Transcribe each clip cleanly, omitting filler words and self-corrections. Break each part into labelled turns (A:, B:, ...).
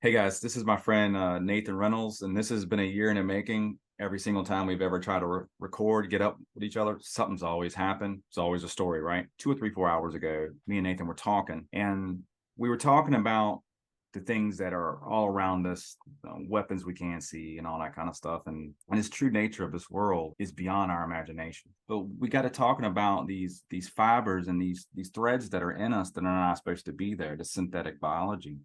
A: Hey guys, this is my friend Nathan Reynolds, and this has been a year in the making. Every single time we've ever tried to record, get up with each other, something's always happened. It's always a story, right? 2 or 3, 4 hours ago, me and Nathan were talking, and we were talking about the things that are all around us, weapons we can't see, and all that kind of stuff. And its true nature of this world is beyond our imagination. But we got to talking about these fibers and these threads that are in us that are not supposed to be there, the synthetic biology.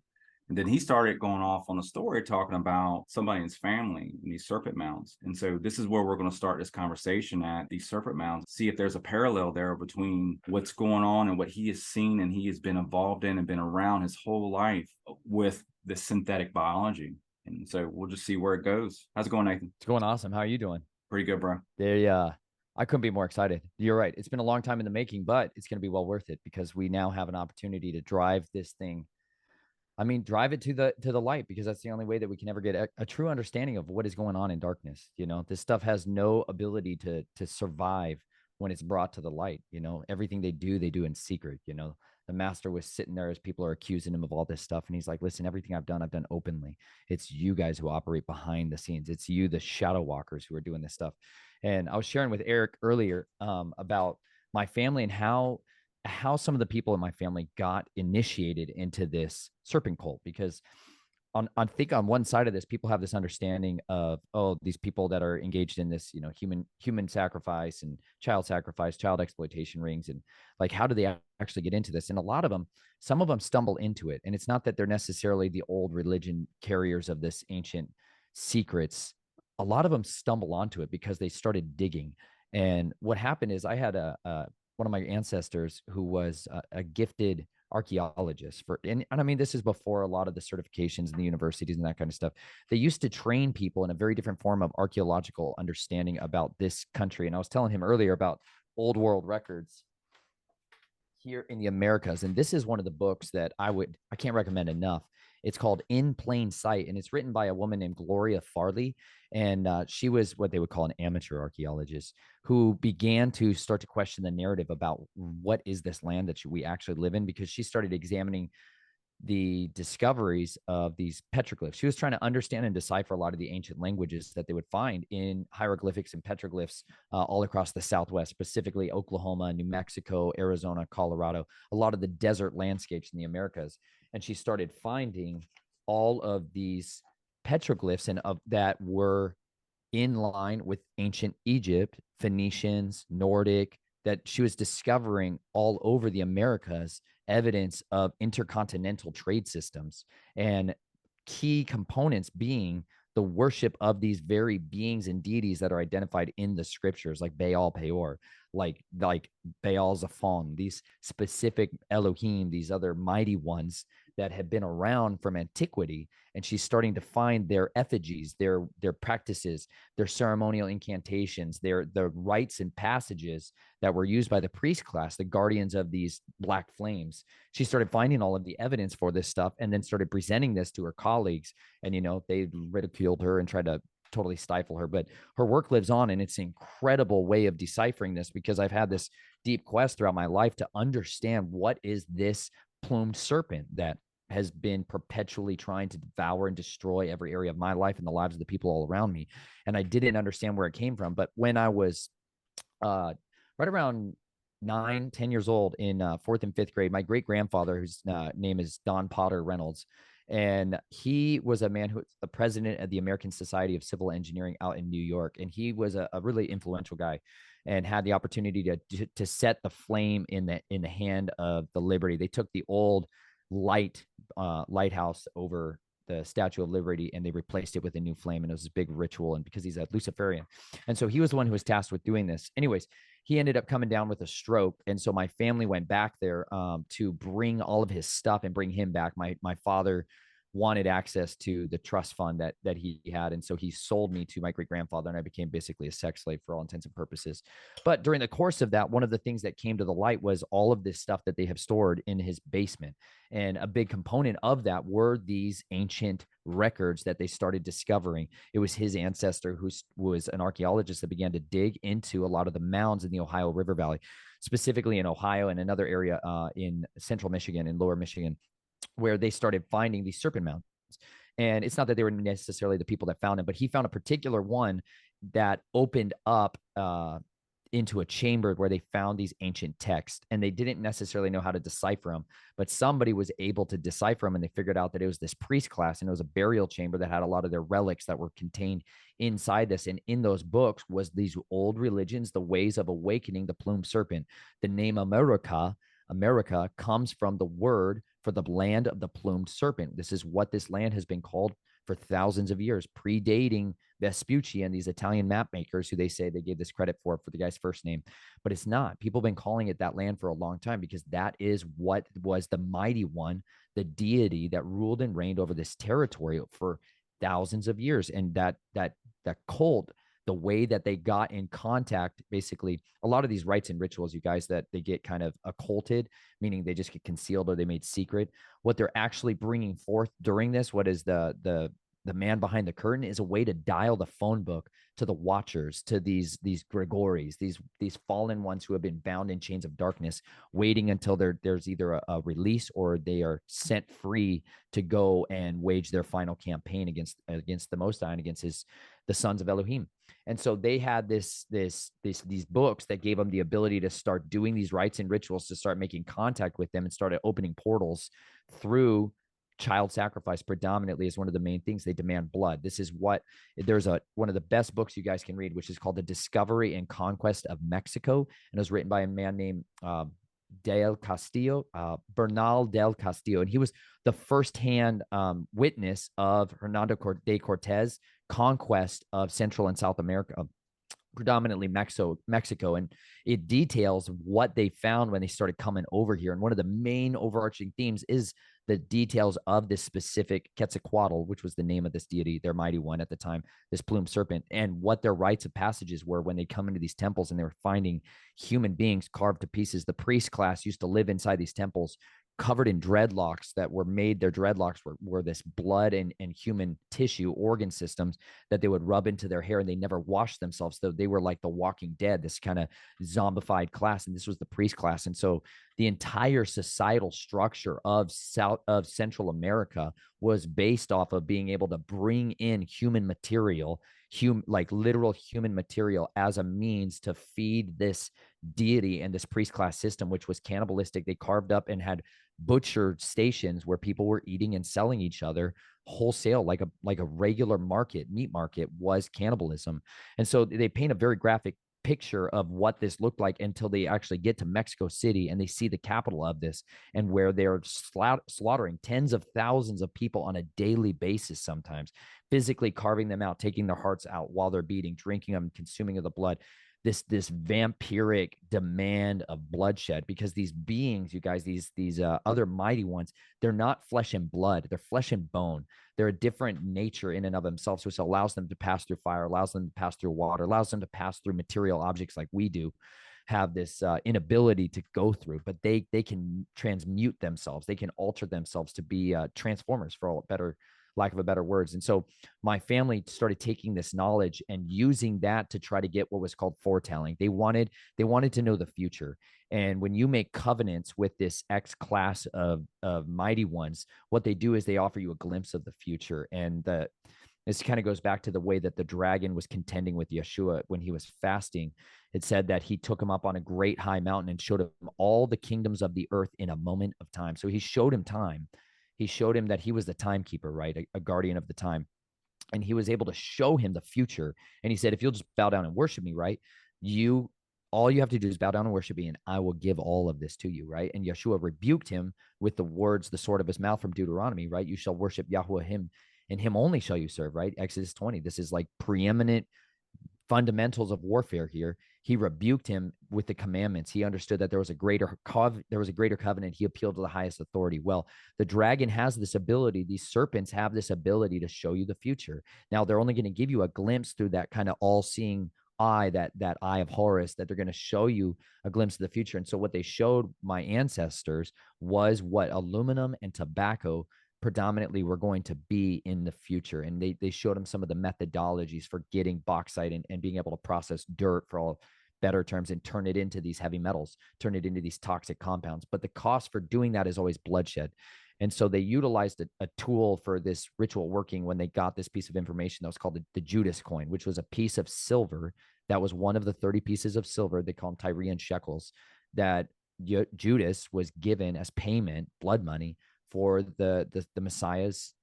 A: And then he started going off on a story talking about somebody in his family and these serpent mounds. And so this is where we're going to start this conversation at these serpent mounds, see if there's a parallel there between what's going on and what he has seen and he has been involved in and been around his whole life with the synthetic biology. And so we'll just see where it goes. How's it going, Nathan?
B: It's going awesome. How are you doing?
A: Pretty good, bro.
B: They I couldn't be more excited. You're right. It's been a long time in the making, but it's going to be well worth it because we now have an opportunity to drive this thing. I mean, drive it to the light because that's the only way that we can ever get a true understanding of what is going on in darkness. This stuff has no ability to survive when it's brought to the light. Everything they do in secret. The master was sitting there as people are accusing him of all this stuff, and he's like, "Listen, everything I've done openly. It's you guys who operate behind the scenes. It's you, the shadow walkers, who are doing this stuff." And I was sharing with Eric earlier about my family and how some of the people in my family got initiated into this serpent cult because I think on one side of this, people have this understanding of, oh, these people that are engaged in this, human sacrifice and child exploitation rings, and like, how do they actually get into this? And a lot of them, some of them stumble into it, and it's not that they're necessarily the old religion carriers of this ancient secrets. A lot of them stumble onto it because they started digging. And what happened is, I had a one of my ancestors who was a gifted archaeologist and I mean, this is before a lot of the certifications in the universities and that kind of stuff. They used to train people in a very different form of archaeological understanding about this country. And I was telling him earlier about old world records here in the Americas. And this is one of the books that I can't recommend enough. It's called In Plain Sight, and it's written by a woman named Gloria Farley. And she was what they would call an amateur archaeologist who began to start to question the narrative about what is this land that we actually live in, because she started examining the discoveries of these petroglyphs. She was trying to understand and decipher a lot of the ancient languages that they would find in hieroglyphics and petroglyphs all across the Southwest, specifically Oklahoma, New Mexico, Arizona, Colorado, a lot of the desert landscapes in the Americas. And she started finding all of these petroglyphs and of that were in line with ancient Egypt, Phoenicians, Nordic, that she was discovering all over the Americas evidence of intercontinental trade systems, and key components being the worship of these very beings and deities that are identified in the scriptures, like Baal Peor, like Baal Zephon, these specific Elohim, these other mighty ones that have been around from antiquity. And she's starting to find their effigies, their practices, their ceremonial incantations, their rites and passages that were used by the priest class, the guardians of these black flames. She started finding all of the evidence for this stuff and then started presenting this to her colleagues. And they ridiculed her and tried to totally stifle her, but her work lives on, and it's an incredible way of deciphering this, because I've had this deep quest throughout my life to understand what is this plumed serpent that has been perpetually trying to devour and destroy every area of my life and the lives of the people all around me. And I didn't understand where it came from. But when I was right around 9, 10 years old in fourth and fifth grade, my great grandfather, whose name is Don Potter Reynolds, and he was a man who was the president of the American Society of Civil Engineering out in New York. And he was a really influential guy and had the opportunity to set the flame in the hand of the Liberty. They took the old lighthouse over the Statue of Liberty, and they replaced it with a new flame. And it was this big ritual. And because he's a Luciferian, and so he was the one who was tasked with doing this. Anyways, he ended up coming down with a stroke, and so my family went back there to bring all of his stuff and bring him back. My father wanted access to the trust fund that he had, and so he sold me to my great grandfather, and I became basically a sex slave for all intents and purposes. But during the course of that, one of the things that came to the light was all of this stuff that they have stored in his basement, and a big component of that were these ancient records that they started discovering. It was his ancestor who was an archaeologist that began to dig into a lot of the mounds in the Ohio River Valley, specifically in Ohio and another area in central Michigan and lower Michigan, where they started finding these serpent mounds. And it's not that they were necessarily the people that found him, but he found a particular one that opened up into a chamber where they found these ancient texts, and they didn't necessarily know how to decipher them, but somebody was able to decipher them, and they figured out that it was this priest class, and it was a burial chamber that had a lot of their relics that were contained inside this. And in those books was these old religions, the ways of awakening the plumed serpent. The name America comes from the word for the land of the plumed serpent. This is what this land has been called for thousands of years, predating Vespucci and these Italian map makers who they say they gave this credit for the guy's first name. But it's not. People have been calling it that land for a long time because that is what was the mighty one, the deity that ruled and reigned over this territory for thousands of years. And that cult, the way that they got in contact, basically a lot of these rites and rituals, you guys, that they get kind of occulted, meaning they just get concealed or they made secret. What they're actually bringing forth during this, what is the man behind the curtain, is a way to dial the phone book to the watchers, to these Gregories, these fallen ones who have been bound in chains of darkness, waiting until there's either a release or they are set free to go and wage their final campaign against the Most High and against the sons of Elohim. And so they had these books that gave them the ability to start doing these rites and rituals, to start making contact with them and started opening portals through child sacrifice. Predominantly is one of the main things. They demand blood. This is what there's one of the best books you guys can read, which is called The Discovery and Conquest of Mexico. And it was written by a man named del Castillo, Bernal del Castillo. And he was the firsthand witness of Hernando de Cortez conquest of Central and South America, predominantly Mexico. And it details what they found when they started coming over here. And one of the main overarching themes is the details of this specific Quetzalcoatl, which was the name of this deity, their mighty one at the time, this plumed serpent, and what their rites of passages were when they come into these temples and they were finding human beings carved to pieces. The priest class used to live inside these temples covered in dreadlocks that were made. Their dreadlocks were this blood and human tissue organ systems that they would rub into their hair, and they never washed themselves. So they were like the Walking Dead, this kind of zombified class. And this was the priest class. And so the entire societal structure of Central America was based off of being able to bring in human material, like literal human material, as a means to feed this deity and this priest class system, which was cannibalistic. They carved up and had butcher stations where people were eating and selling each other wholesale, like a regular meat market was cannibalism. And so they paint a very graphic picture of what this looked like until they actually get to Mexico City and they see the capital of this, and where they're slaughtering tens of thousands of people on a daily basis, sometimes physically carving them out, taking their hearts out while they're beating, drinking them, consuming of the blood. This vampiric demand of bloodshed, because these beings, you guys, these other mighty ones, they're not flesh and blood, they're flesh and bone. They're a different nature in and of themselves, which allows them to pass through fire, allows them to pass through water, allows them to pass through material objects like we do have this inability to go through. But they can transmute themselves, they can alter themselves to be transformers, for all better lack of a better words. And so my family started taking this knowledge and using that to try to get what was called foretelling. They wanted to know the future. And when you make covenants with this X class of mighty ones, what they do is they offer you a glimpse of the future. And this kind of goes back to the way that the dragon was contending with Yeshua when he was fasting. It said that he took him up on a great high mountain and showed him all the kingdoms of the earth in a moment of time. So he showed him time. He showed him that he was the timekeeper, right? A guardian of the time. And he was able to show him the future. And he said, if you'll just bow down and worship me, right? All you have to do is bow down and worship me, and I will give all of this to you, right? And Yeshua rebuked him with the words, the sword of his mouth, from Deuteronomy, right? You shall worship Yahweh, him, and him only shall you serve, right? Exodus 20. This is like preeminent fundamentals of warfare here. He rebuked him with the commandments. He understood that there was a greater covenant. He appealed to the highest authority. Well, the dragon has this ability. These serpents have this ability to show you the future. Now, they're only going to give you a glimpse through that kind of all-seeing eye, that eye of Horus, that they're going to show you a glimpse of the future. And so what they showed my ancestors was what aluminum and tobacco predominantly were going to be in the future. And they showed them some of the methodologies for getting bauxite and being able to process dirt, for all better terms, and turn it into these heavy metals, turn it into these toxic compounds. But the cost for doing that is always bloodshed. And so they utilized a tool for this ritual working when they got this piece of information that was called the Judas coin, which was a piece of silver that was one of the 30 pieces of silver, they call them Tyrian shekels, that Judas was given as payment, blood money, for the Messiah's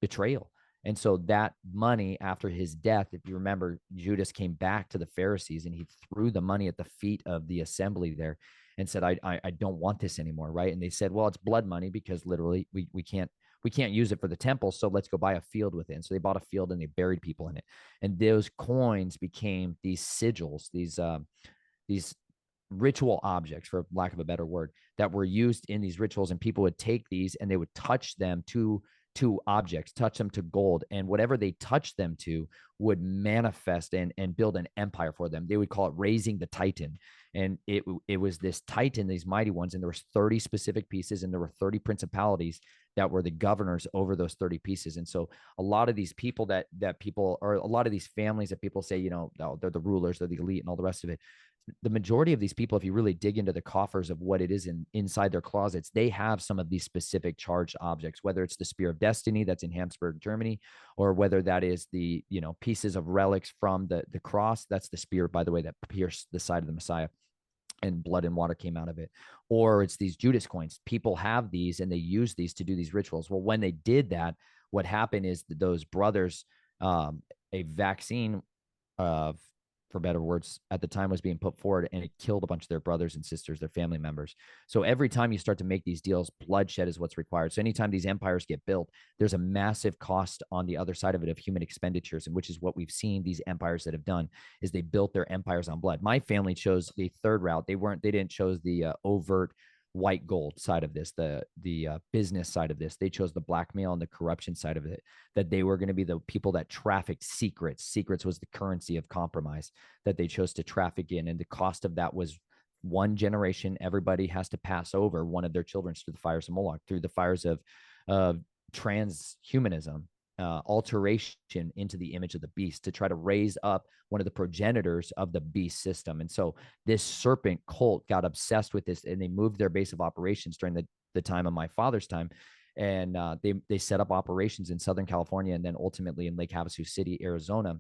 B: betrayal. And so that money after his death, if you remember, Judas came back to the Pharisees and he threw the money at the feet of the assembly there and said, I don't want this anymore. Right. And they said, well, it's blood money because literally we can't use it for the temple. So let's go buy a field with it. And so they bought a field and they buried people in it. And those coins became these sigils, these ritual objects, for lack of a better word, that were used in these rituals. And people would take these and they would touch them to objects, touch them to gold, and whatever they touched them to would manifest and build an empire for them. They would call it raising the Titan. And it was this Titan, these mighty ones, and there was 30 specific pieces, and there were 30 principalities that were the governors over those 30 pieces. And so a lot of these people that people, or a lot of these families that people say, they're the rulers, they're the elite and all the rest of it, the majority of these people, if you really dig into the coffers of what it is inside their closets, they have some of these specific charged objects, whether it's the Spear of Destiny that's in Habsburg, Germany, or whether that is the, pieces of relics from the cross. That's the spear, by the way, that pierced the side of the Messiah and blood and water came out of it. Or it's these Judas coins. People have these and they use these to do these rituals. Well, when they did that, what happened is that those brothers, a vaccine of, for better words, at the time was being put forward, and it killed a bunch of their brothers and sisters, their family members. So every time you start to make these deals, bloodshed is what's required. So anytime these empires get built, there's a massive cost on the other side of it of human expenditures, and which is what we've seen these empires that have done, is they built their empires on blood. My family chose the third route. They didn't chose the overt white gold side of this, the business side of this. They chose the blackmail and the corruption side of it, that they were going to be the people that trafficked secrets was the currency of compromise that they chose to traffic in. And the cost of that was one generation. Everybody has to pass over one of their children through the fires of Moloch, through the fires of transhumanism, alteration into the image of the beast, to try to raise up one of the progenitors of the beast system. And so this serpent cult got obsessed with this, and they moved their base of operations during the time of my father's time. And they set up operations in Southern California, and then ultimately in Lake Havasu City, Arizona,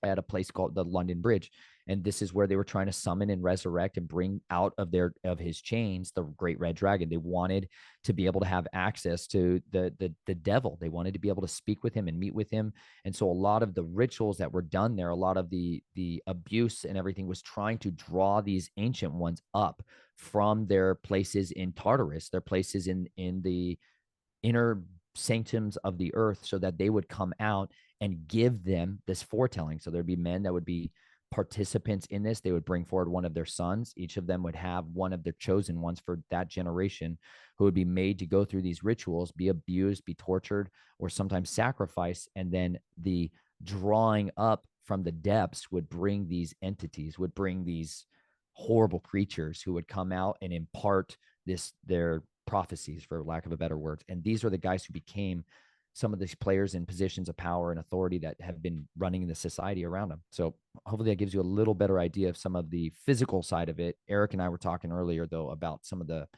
B: at a place called the London Bridge. And this is where they were trying to summon and resurrect and bring out of his chains the great red dragon. They wanted to be able to have access to the devil. They wanted to be able to speak with him and meet with him. And so a lot of the rituals that were done there, a lot of the abuse and everything, was trying to draw these ancient ones up from their places in Tartarus, their places in the inner sanctums of the earth, so that they would come out and give them this foretelling. So there'd be men that would be participants in this. They would bring forward one of their sons. Each of them would have one of their chosen ones for that generation, who would be made to go through these rituals, be abused, be tortured, or sometimes sacrificed. And then the drawing up from the depths would bring these entities, would bring these horrible creatures who would come out and impart their prophecies, for lack of a better word. And these are the guys who became some of these players in positions of power and authority that have been running the society around them. So hopefully that gives you a little better idea of some of the physical side of it. Eric and I were talking earlier, though, about some of the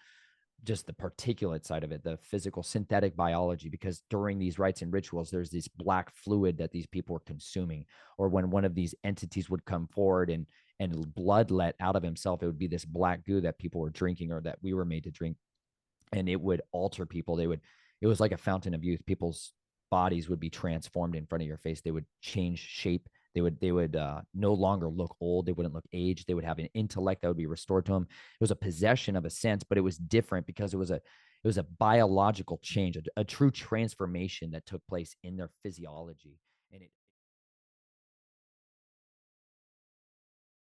B: particulate side of it, the physical synthetic biology, because during these rites and rituals, there's this black fluid that these people were consuming, or when one of these entities would come forward and blood let out of himself, it would be this black goo that people were drinking, or that we were made to drink, and it would alter people. It was like a fountain of youth. People's bodies would be transformed in front of your face. They would change shape. They would no longer look old. They wouldn't look aged. They would have an intellect that would be restored to them. It was a possession of a sense, but it was different because it was a biological change, a true transformation that took place in their physiology. And it